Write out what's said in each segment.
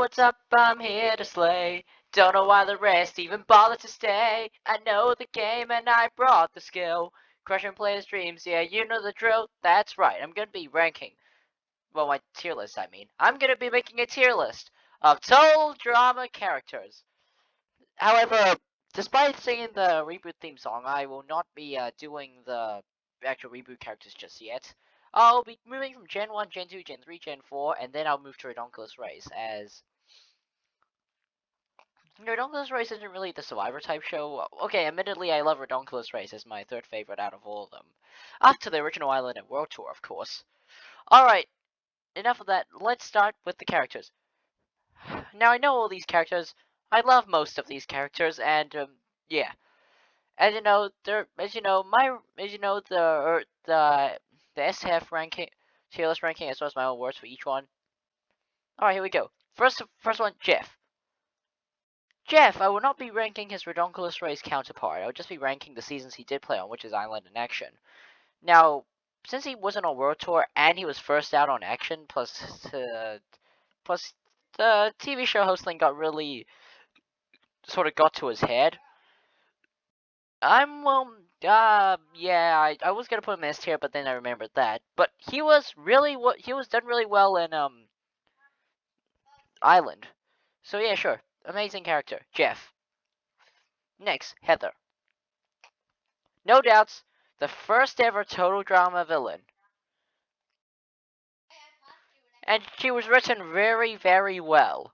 what's up? I'm here to slay. Don't know why the rest even bother to stay. I know the game and I brought the skill. Crushing players' dreams, yeah, you know the drill. That's right, I'm gonna be ranking. Well, my tier list, I mean. I'm gonna be making a tier list of total drama characters. However, despite singing the reboot theme song, I will not be doing the actual reboot characters just yet. I'll be moving from Gen 1, Gen 2, Gen 3, Gen 4, and then I'll move to Redonkulous Race, as Redonkulous Race isn't really the Survivor type show. Okay, admittedly, I love Redonkulous Race as my third favorite out of all of them. After the original Island and World Tour, of course. Alright, enough of that. Let's start with the characters. Now, I know all these characters. I love most of these characters, and, yeah. As you know, the STF ranking, tier list ranking, as well as my own words for each one. Alright, here we go. First one, Jeff. Jeff, I will not be ranking his Redonkulous Race counterpart. I will just be ranking the seasons he did play on, which is Island and Action. Now, since he wasn't on World Tour and he was first out on Action, plus the TV show hosting got really sort of got to his head. Yeah, I was gonna put him S tier, but then I remembered that. But he was done really well in Island. So yeah, sure, amazing character, Jeff. Next, Heather. No doubts, the first ever total drama villain, and she was written very, very well.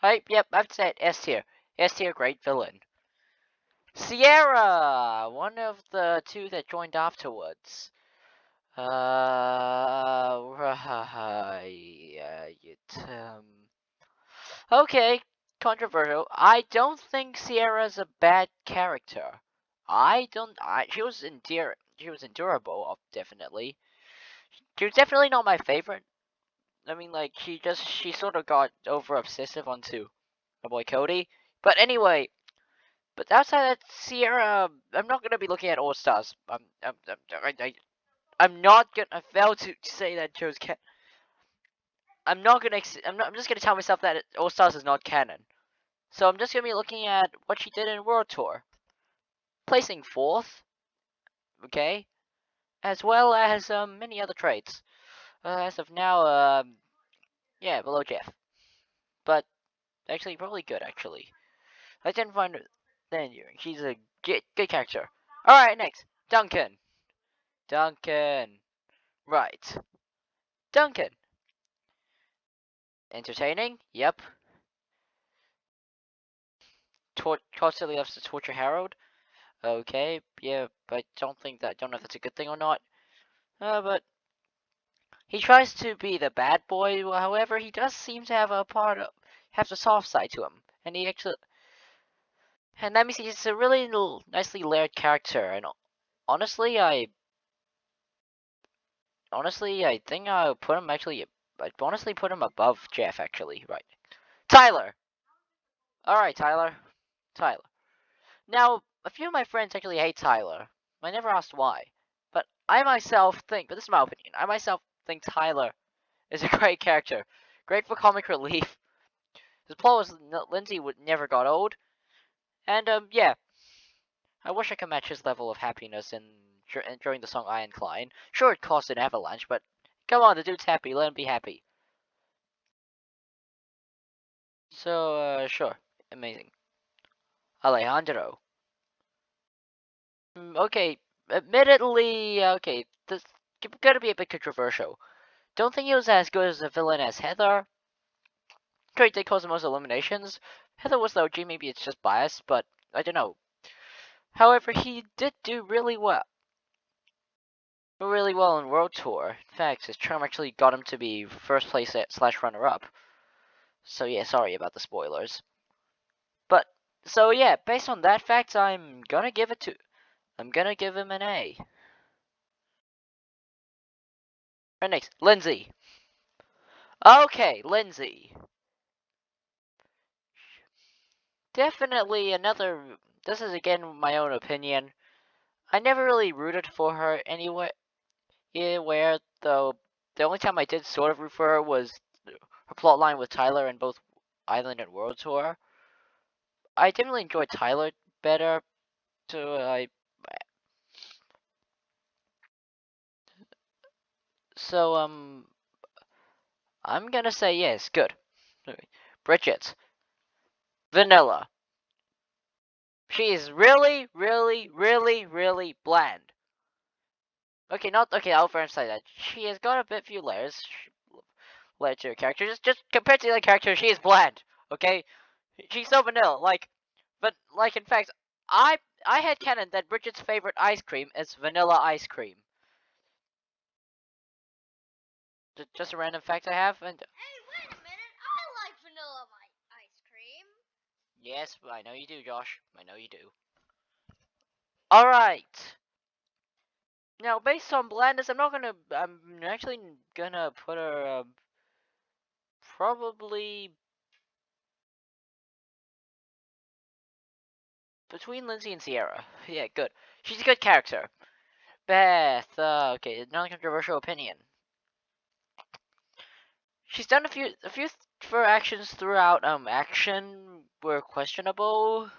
Yep, I've said S tier. S tier, great villain. Sierra, one of the two that joined afterwards. Okay, controversial. I don't think Sierra's a bad character. She was endurable, definitely. She was definitely not my favorite. I mean, like, she sort of got over obsessive onto my boy Cody. But anyway, but outside that, Sierra, I'm not gonna be looking at All Stars. I'm not gonna. I failed to say that Joe's cat. I'm not gonna. I'm just gonna tell myself that All Stars is not canon. So I'm just gonna be looking at what she did in World Tour, placing fourth. Okay, as well as many other traits. As of now, yeah, below Jeff, but actually probably good. Actually, I didn't find her that endearing. She's a good character. All right, next, Duncan. Duncan. Right, Duncan. Entertaining. Yep. Constantly loves to torture Harold. Okay, yeah, but don't know if that's a good thing or not. But he tries to be the bad boy. However, he does seem to have have the soft side to him, and that means he's a really nicely layered character. And honestly, I think I'll put him actually. I'd honestly put him above Jeff. Actually, right? Tyler. All right, Tyler. Tyler. Now, a few of my friends actually hate Tyler. I never asked why, but I myself think. But this is my opinion. I myself think Tyler is a great character. Great for comic relief. His plot was Lindsay would never got old, and yeah, I wish I could match his level of happiness during the song Iron Klein. Sure, it caused an avalanche, but come on, the dude's happy. Let him be happy. So sure, amazing. Alejandro. Okay, admittedly, okay, this gonna be a bit controversial. Don't think he was as good as a villain as Heather. Great, they caused the most eliminations. Heather was the OG, maybe it's just biased, but I don't know. However, he did do really well in World Tour. In fact, his charm actually got him to be first place slash runner up. So yeah, sorry about the spoilers. But so yeah, based on that fact, I'm gonna give him an A. Right, next, Lindsay. Okay, Lindsay. Definitely another. This is again my own opinion. I never really rooted for her anywhere. Though the only time I did sort of root for her was her plot line with Tyler in both Island and World Tour. I definitely enjoyed Tyler better. So I'm gonna say yes. Good. Bridget, vanilla. She is really, really, really, really bland. Okay, not okay. I'll say that she has got a bit few layers. Layer to her character. Just compared to the other characters, she is bland. Okay, she's so vanilla. But in fact, I I had canon that Bridget's favorite ice cream is vanilla ice cream. Just a random fact I have. And hey, wait a minute! I like vanilla ice cream. yes, I know you do, Josh. I know you do. All right. Now, based on blandness, I'm actually gonna put her probably between Lindsay and Sierra. Yeah, good. She's a good character. Beth. Okay, non-controversial opinion. She's done a few for actions throughout. Action were questionable.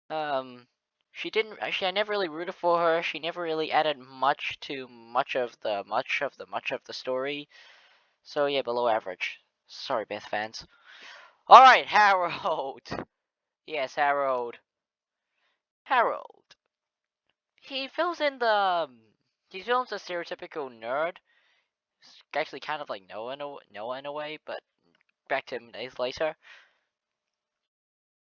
Um, she didn't actually. I never really rooted for her. She never really added much to much of the story. So yeah, below average. Sorry, Beth fans. All right, Harold. Yes, Harold. Harold. He fills in the. He fills the stereotypical nerd. It's actually kind of like Noah in a way, but back to him days later.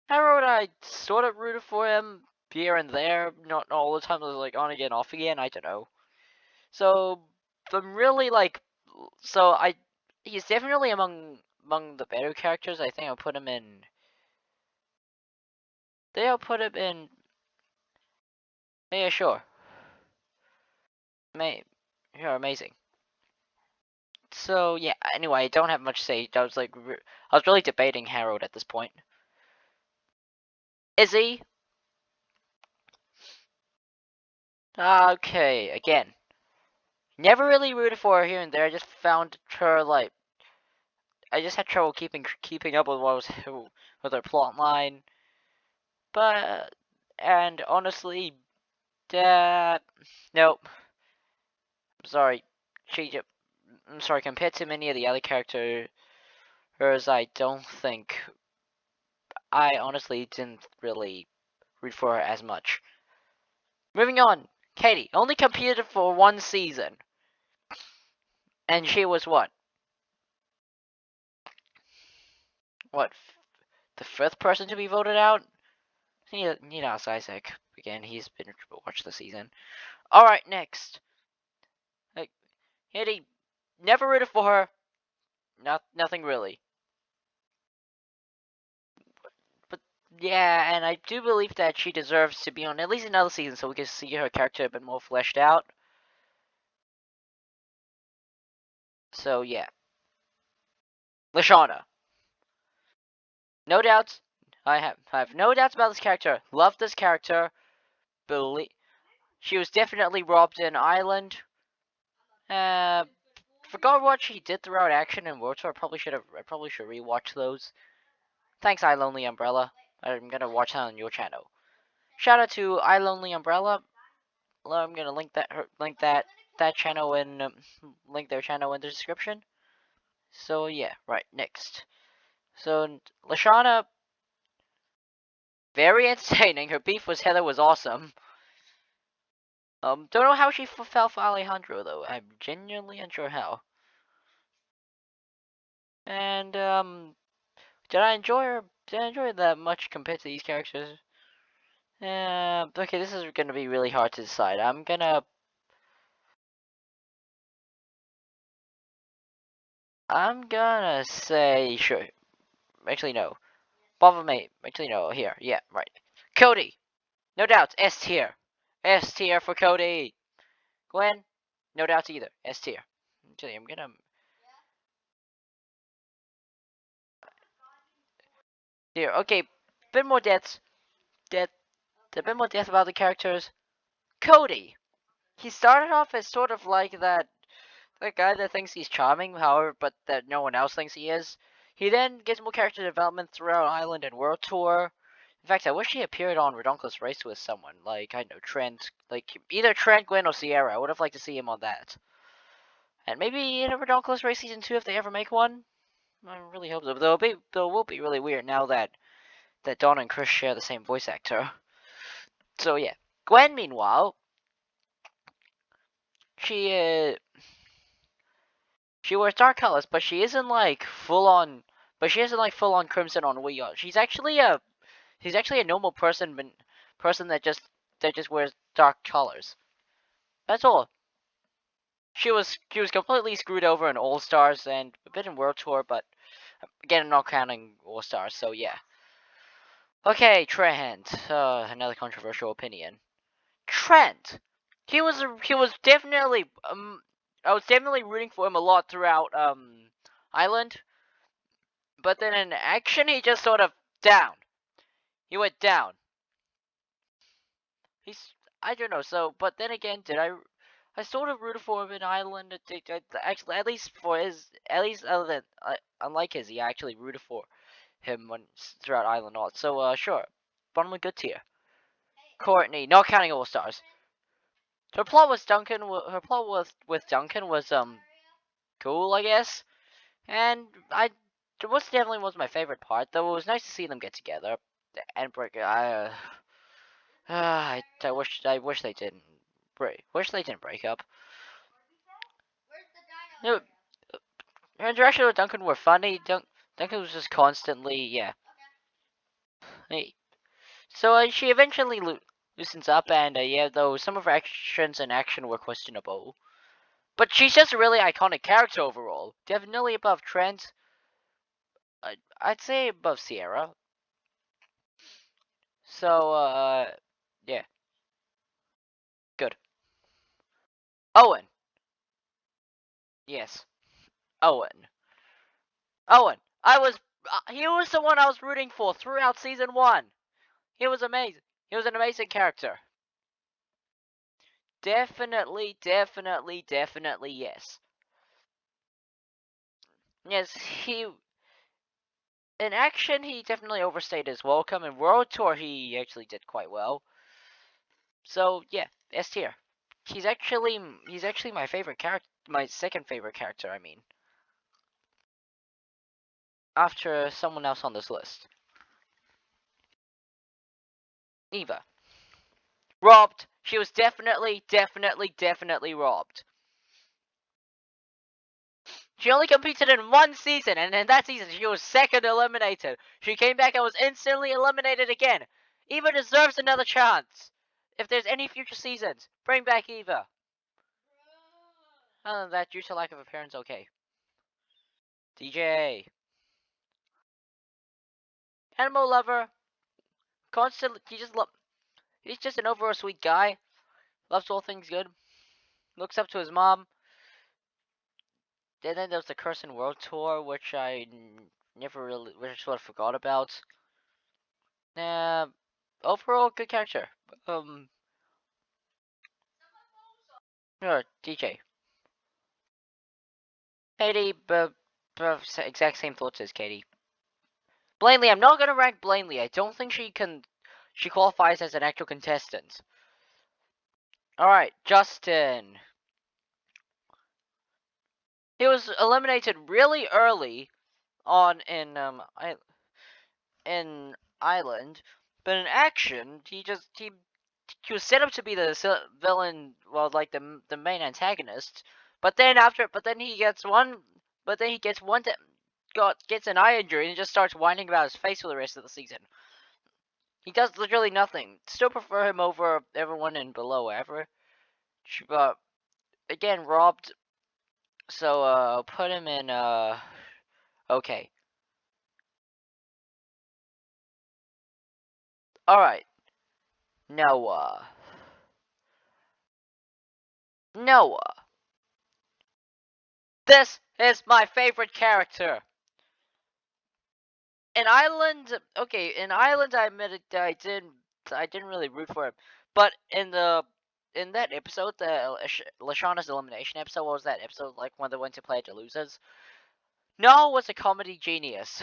Harold, I sort of rooted for him here and there, not all the time. It was like on again, off again. I don't know. So I'm really like, so I, he's definitely among the better characters. I think I'll put him in. I'll put him in. Yeah, sure. May, you're amazing. So yeah. Anyway, I don't have much to say. I was really debating Harold at this point. Izzy. Okay, again. Never really rooted for her here and there. I just found her like I just had trouble keeping up with what was with her plot line. But and honestly, that nope. I'm sorry. She I'm sorry. Compared to many of the other characters, I don't think I honestly didn't really root for her as much. Moving on, Katie only competed for one season, and she was what the fifth person to be voted out. Neither has Isaac. Again, he's been watched the season. All right, next. Like, Katie, never rooted for her. Nothing really. But yeah, and I do believe that she deserves to be on at least another season so we can see her character a bit more fleshed out. So yeah, Lashana. No doubts. I have no doubts about this character. Love this character. Believe she was definitely robbed in Island. Uh, forgot what she did throughout action and World Tour. I probably should rewatch those. Thanks, I Lonely Umbrella. I'm gonna watch that on your channel. Shout out to I Lonely Umbrella. I'm gonna link that channel in link their channel in the description. So yeah, right next. So Lashana, very entertaining. Her beef with Heather was awesome. Don't know how she fell for Alejandro though. I'm genuinely unsure how. And did I enjoy her? Did I enjoy her that much compared to these characters? Okay, this is gonna be really hard to decide. I'm gonna say sure. Actually, no. Bother mate. Actually, no. Here. Yeah, right. Cody. No doubts. S tier. S tier for Cody. Gwen. No doubts either. S tier. Actually, I'm gonna. Here. Okay. Bit more deaths. Death. A bit more death about the characters. Cody. He started off as sort of like the guy that thinks he's charming, however, but that no one else thinks he is. He then gets more character development throughout Island and World Tour. In fact, I wish he appeared on Redonkulous Race with someone, like, I know, Trent, like, either Trent, Gwen, or Sierra. I would have liked to see him on that. And maybe in a Redonkulous Race Season 2 if they ever make one. I really hope so. Though it will be really weird now that Dawn and Chris share the same voice actor. So yeah. Gwen, meanwhile, she wears dark colors, but she isn't like full on. But she isn't like full on crimson on Wii U. She's actually a normal person, that just wears dark colors. That's all. She was completely screwed over in All Stars and a bit in World Tour, but again, I'm not counting All Stars. So yeah. Okay, Trent. Another controversial opinion. Trent. He was definitely I was definitely rooting for him a lot throughout Island, but then in action he just sort of down. He went down. He's I don't know. So, but then again, did I sort of rooted for him in Island. Actually, at least for his, at least other than unlike his, he actually rooted for him when throughout Island Art. So sure, bottom of good tier. Courtney, not counting All Stars. Her plot was Duncan. Her plot with Duncan was cool, I guess. And it was definitely was my favorite part. Though it was nice to see them get together and break. I wish they didn't break. Wish they didn't break up. No, her interaction with Duncan were funny. Duncan was just constantly, yeah. Hey. So she eventually loosens up, and yeah, though some of her actions and action were questionable. But she's just a really iconic character overall. Definitely above Trent. I'd say above Sierra. So, yeah, good. Owen. Yes, Owen. Owen. He was the one I was rooting for throughout season 1. He was amazing. He was an amazing character. Definitely, definitely, definitely, yes. Yes, in action, he definitely overstayed his welcome. In World Tour, he actually did quite well. So yeah, S tier. He's actually my favorite character, my second favorite character. I mean, after someone else on this list, Eva. Robbed. She was definitely, definitely, definitely robbed. She only competed in one season, and in that season she was second eliminated. She came back and was instantly eliminated again. Eva deserves another chance. If there's any future seasons, bring back Eva. Other than that, due to lack of appearance, okay. DJ. Animal lover. Constantly, he's just an overall sweet guy. Loves all things good. Looks up to his mom. And then there's the Curse and World Tour, which I which I sort of forgot about. Overall, good character. DJ. Katie, exact same thoughts as Katie. Blanley, I'm not gonna rank Blanley. I don't think she qualifies as an actual contestant. Alright, Justin. He was eliminated really early in Island, but in action, he was set up to be the villain, well, like the main antagonist. But then he gets gets an eye injury and just starts whining about his face for the rest of the season. He does literally nothing. Still prefer him over everyone in Below ever. But again, robbed. So put him in okay. All right. Noah. Noah. This is my favorite character. In Island, okay, in Island, I admitted I didn't really root for him, but in the in that episode, the Lashana's elimination episode, what was that episode like when they went to play at the losers? Noah was a comedy genius.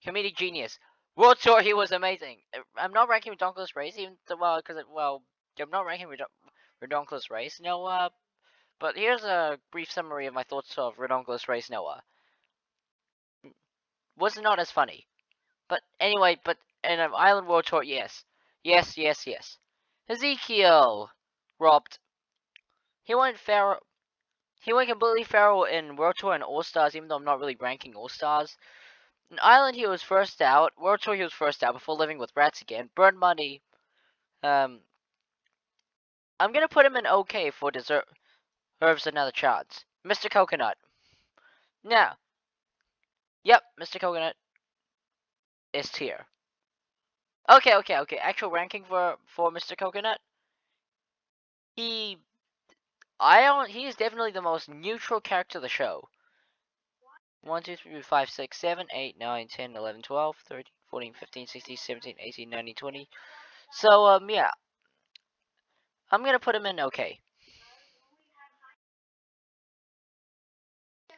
Comedic genius. World Tour, he was amazing. I'm not ranking Redonkulous Race, even though, I'm not ranking Redonkulous Race, Noah. But here's a brief summary of my thoughts of Redonkulous Race, Noah. Was not as funny. But anyway, but in an Island World Tour, yes. Yes, yes, yes. Ezekiel robbed. He went feral. He went completely feral in World Tour and All Stars, even though I'm not really ranking All Stars. In Island, he was first out. World Tour, he was first out before living with rats again. Burned money. I'm gonna put him in OK for deserves another chance. Mr. Coconut. Now, yep, Mr. Coconut is tier. Okay. Actual ranking for Mr. Coconut. He is definitely the most neutral character of the show. 1, 2, 3, 5, 6, 7, 8, 9, 10, 11, 12, 13, 14, 15, 16, 17, 18, 19, 20. So, yeah. I'm gonna put him in OK.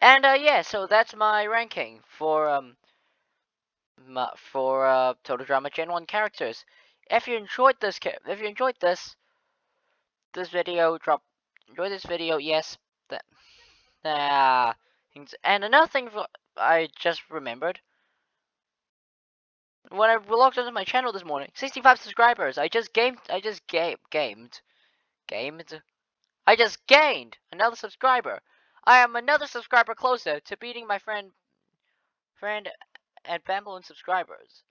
And, yeah, so that's my ranking for, Total Drama Gen 1 characters. If you enjoyed this video, enjoy this video, yes. And another thing I just remembered. When I logged onto my channel this morning, 65 subscribers. I just gained another subscriber. I am another subscriber closer to beating my friend at Bamble in subscribers.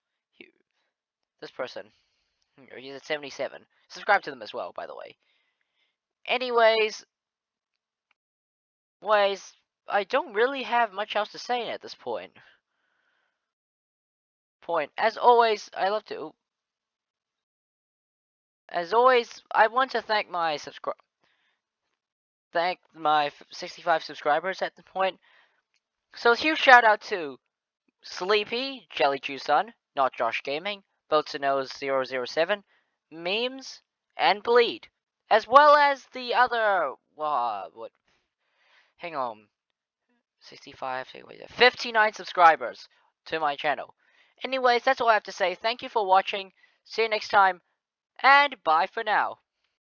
This person. He's at 77. Subscribe to them as well, by the way. Anyways, I don't really have much else to say at this point. As always, I want to thank my 65 subscribers at the point. So huge shout out to Sleepy, Jelly Juice Sun, Not Josh Gaming, Boatsanose007, Memes, and Bleed. As well as the other hang on. 65, 59 subscribers to my channel. Anyways, that's all I have to say. Thank you for watching. See you next time, and bye for now.